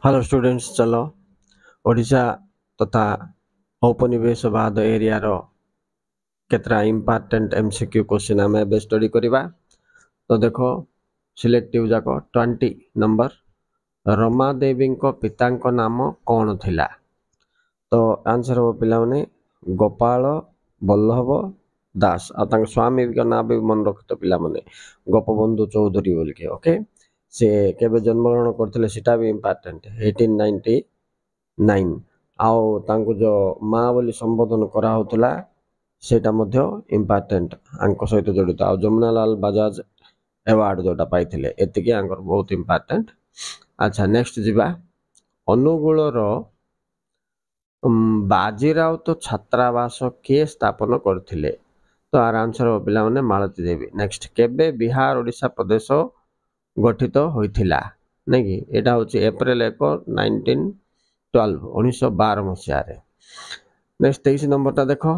Hello students, चलो ओडिशा तथा औपनिवेशवाद area रो केतरा important MCQ question आम ए स्टडी करवा। तो देखो सिलेक्टिव जाक 20 नंबर रमादेवी पिता नाम कौन थिला। तो आंसर हम पे गोपाल बल्लभ दास और स्वामी ना भी मन रखित पे गोपबंधु चौधरी बोल के। ओके, से केबे जन्मग्रहण करते सीटा भी इंपोर्टेंट 1899 आउ तांको जो माँ बोली संबोधन करा होतला सेटा मध्य इंपोर्टेंट आंको सहित जड़ित आ जमुनालाल बजाज अवार्ड जोटा पाइथिले एतिकी आंकर बहुत इंपोर्टेंट। अच्छा नेक्स्ट जीवा अनुगुल रो बाजीराव तो छात्रावास किए स्थापन करथिले। तो आर आंसर हो पिला माने मालती देवी। नेक्स्ट केबे बिहार ओडिशा प्रदेश गठित होइथिला नै कि एटा होची अप्रैल 1 1912 1912 मसिया रे। नेक्स्ट 23 नंबर ता देखो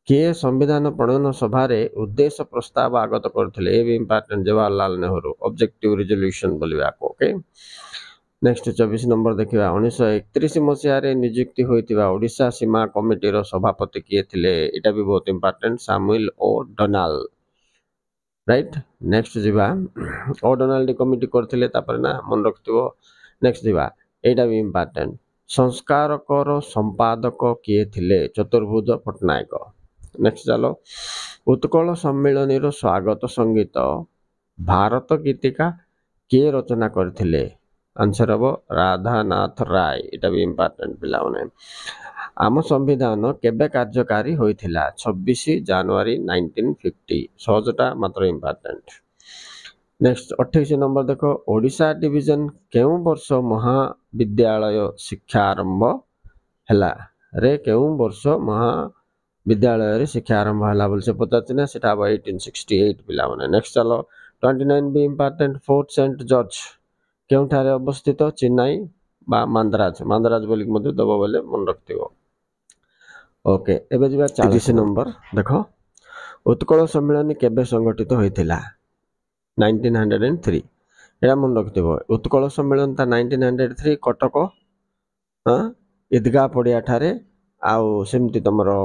किए संविधान प्रणयन सभा रे उद्देश्य प्रस्ताव आगत करथिले। ए भी important Jawaharlal Nehru objective resolution बोलिबा को। ओके, नेक्स्ट 24 नंबर देखिबा 1931 मसिया रे नियुक्ति होइतिबा ओडिशा सीमा कमिटी रो सभापति किए थिले। एटा भी बहुत इंपोर्टेंट सामुएल ओ डोनाल्ड, राइट। नेक्स्ट जीवा ओ डोनाल्ड कमिटी करथिले तापर ना मन रखथिबो। नेक्स्ट जीवा एटा भी इंपोर्टेंट संस्कारकर संपादक किए थिले चतुर्भुज पटनायक। नेक्स्ट चलो उत्कल सम्मेलन रो स्वागत संगीत भारत गीतिका किए रचना करथिले। आंसर हम राधानाथ राय। एटा भी इंपोर्टेंट पिला माने। आम संविधान केबे कार्यकारी होइथिला 26 जनवरी 1950। सहजटा मात्र इंपोर्टेंट। नेक्स्ट 28 नंबर देखो ओडिशा डिवीजन केउ वर्ष महाविद्यालय शिक्षा आरंभ हैला रे केउ वर्ष महाविद्यालय रे शिक्षा आरंभ हैला बोल से पता ना सेटा 1868 पिला माने। नेक्स्ट चलो 29 भी इंपोर्टेंट फोर्ट सेंट जॉर्ज केउठारे अवस्थित चेन्नई बा मांद्राज मांद्राज बोली मध्य दबो बोले मन रखथिबो। ओके एबे जिबा 30 नंबर देखो उत्कल सम्मेलन केबे संगठित होइथिला 1903। एटा मन रखथिबो उत्कल सम्मेलन ता 1903 कटक ईदगाह पड़िया ठारे आउ सेमती तमरो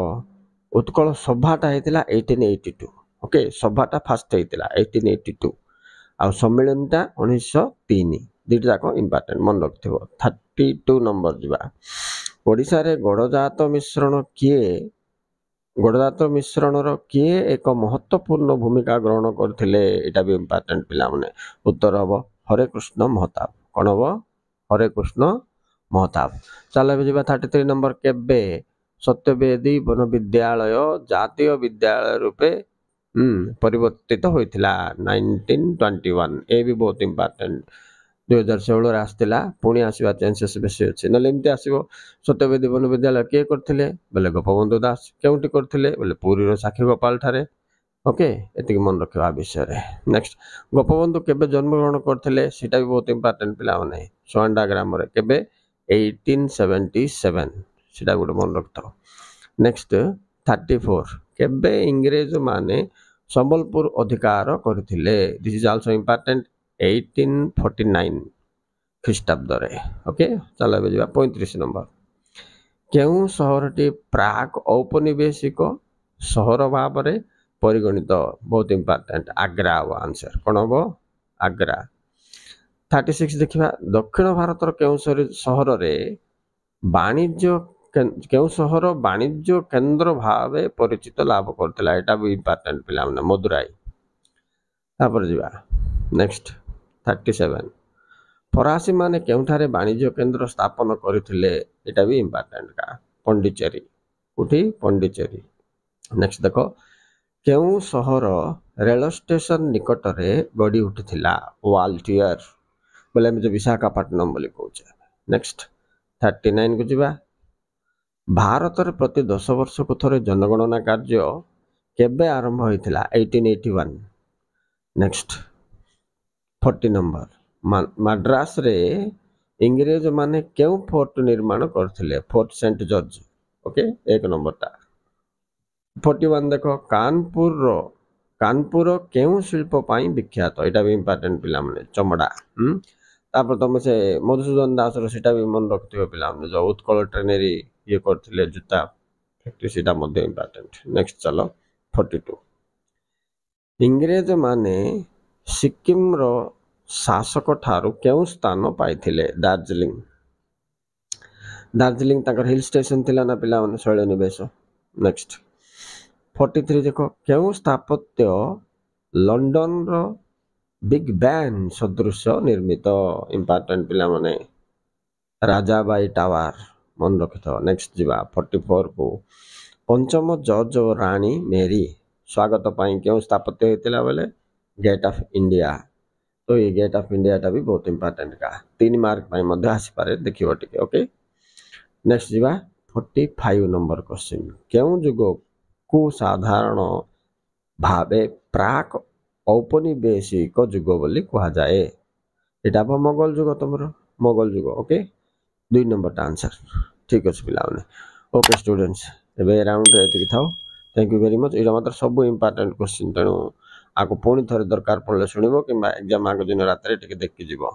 उत्कल सभाटा हेतिला 1882। ओके, सभाटा फास्ट हेतिला 1882 आउ सम्मेलनटा 1903। दुईटा जाक इंपोर्टेंट मन रखथिबो। 32 नंबर जीवा ओडिशा रे गड़जात मिश्रण किए गड़जात मिश्रण रो किए एक महत्वपूर्ण भूमिका ग्रहण करथिले। एटा भी इंपोर्टेंट पिला माने। उत्तर हबो हरे कृष्ण महताब। कोन हबो हरे कृष्ण महताब। चलो जीवा 33 नंबर केबे सत्यवेदी वन विद्यालय जातीय विद्यालय रूपे परिवर्तित होइथिला 1921। ए भी बहुत इंपोर्टेंट 2016 रे आस्तिला पुणी आसीबा चांसेस बेसी अछि नले एमती आसीबो। सत्यवेदी वन विद्यालय के करथिले बोले गोपबंधु दास केउटी करथिले बोले पुरी रो साखी गोपाल ठारे। ओके, एतिक मन रखिबा विषय रे। नेक्स्ट गोपबंधु केबे जन्मग्रहण करथिले सेटा भी बहुत इंपोर्टेंट पिला माने। सोंडा ग्राम रे केबे 1877 सेटा गुड मन रखतो। नेक्स्ट 34 केबे इंग्रेज माने संबलपुर अधिकार करथिले। दिस इज आल्सो इंपोर्टेंट 1849 ख्रीष्टाब्द रे। ओके, चलो एबे जिबा 35 नंबर केउ शहरटी प्राग औपनिवेशिक शहर भाव रे परिगणित। बहुत इंपोर्टेंट आग्रा आंसर कोन हबो आग्रा। 36 देखिबा दक्षिण भारतर केउ शहर रे वाणिज्य केउ शहर वाणिज्य केंद्र भावे परिचित लाभ करथिला। एटा भी इंपोर्टेंट पिला माने मदुराई। तापर जिबा नेक्स्ट 37 फरासी माने केउठारे वाणिज्य केंद्र स्थापन करथिले। एटा भी इंपोर्टेंट का पंडिचेरी उठी पंडिचेरी। नेक्स्ट देखो केउ शहर रेल स्टेशन निकट रे गड़ी उठिथिला वाल्टियर बोले हम जो विशाखापट्टनम बोली कहूचे। नेक्स्ट 39 को जिबा भारत रे प्रति 10 वर्ष को थरे जनगणना कार्य केबे आरंभ होइथिला 1881। नेक्स्ट 40 नंबर मद्रास रे इंग्रेज माने केउ फोर्ट निर्माण करथिले फोर्ट सेंट जॉर्ज। ओके, एक नंबर ता 41 देखो कानपुर केउ शिल्प पाई विख्यात। एटा भी इंपोर्टेंट पिला माने चमड़ा। तापर तुम से मधुसूदन दासर सीटा भी मन रखिथिबो पिलाने जो उत्कल ट्रेनरी ये करथिले जूता फैक्ट्री सीटा मध्ये इंपोर्टेंट। नेक्स्ट चलो 42 इंग्रेज माने सिक्किम रो शासक ठारू केउ स्थान पाइथिले दार्जिलिंग दार्जिलिंग ताकर हिल स्टेशन थिला ना पिला माने शैल निवेश। नेक्स्ट 43 देखो केउ स्थापत्य लंडन रो बिग बैन सदृश निर्मित इंपोर्टेंट पिला माने राजाबाई टावर मन रखिथ। नेक्स्ट जीवा 44 को पंचम जज और रानी मेरी स्वागत पाई क्यों स्थापत्य होता बेले गेट ऑफ इंडिया। तो ये गेट ऑफ इंडिया टा भी बहुत इंपोर्टेंट का 3 मार्क पाई मध्य आसी पारे देखियो टिके। ओके नेक्स्ट जीवा 45 नंबर क्वेश्चन क्यों जुग को साधारण भावे प्राक औपनिवेशिक जुग बोली कहा जाए। एटा मोगल जुग तुमर मोगल जुग। ओके 2 नंबर आंसर ठीक अच्छे पिलाने। ओके स्टूडेंट्स एबे राउंड रे एतिक थाओ। Thank you very much. एटा मात्र सब इंपोर्टेंट क्वेश्चन तेणु आको पुणी थरे दरकार पड़ले शुणिबो कि एग्जाम आगो दिन रात रे टिके देखि जीवो।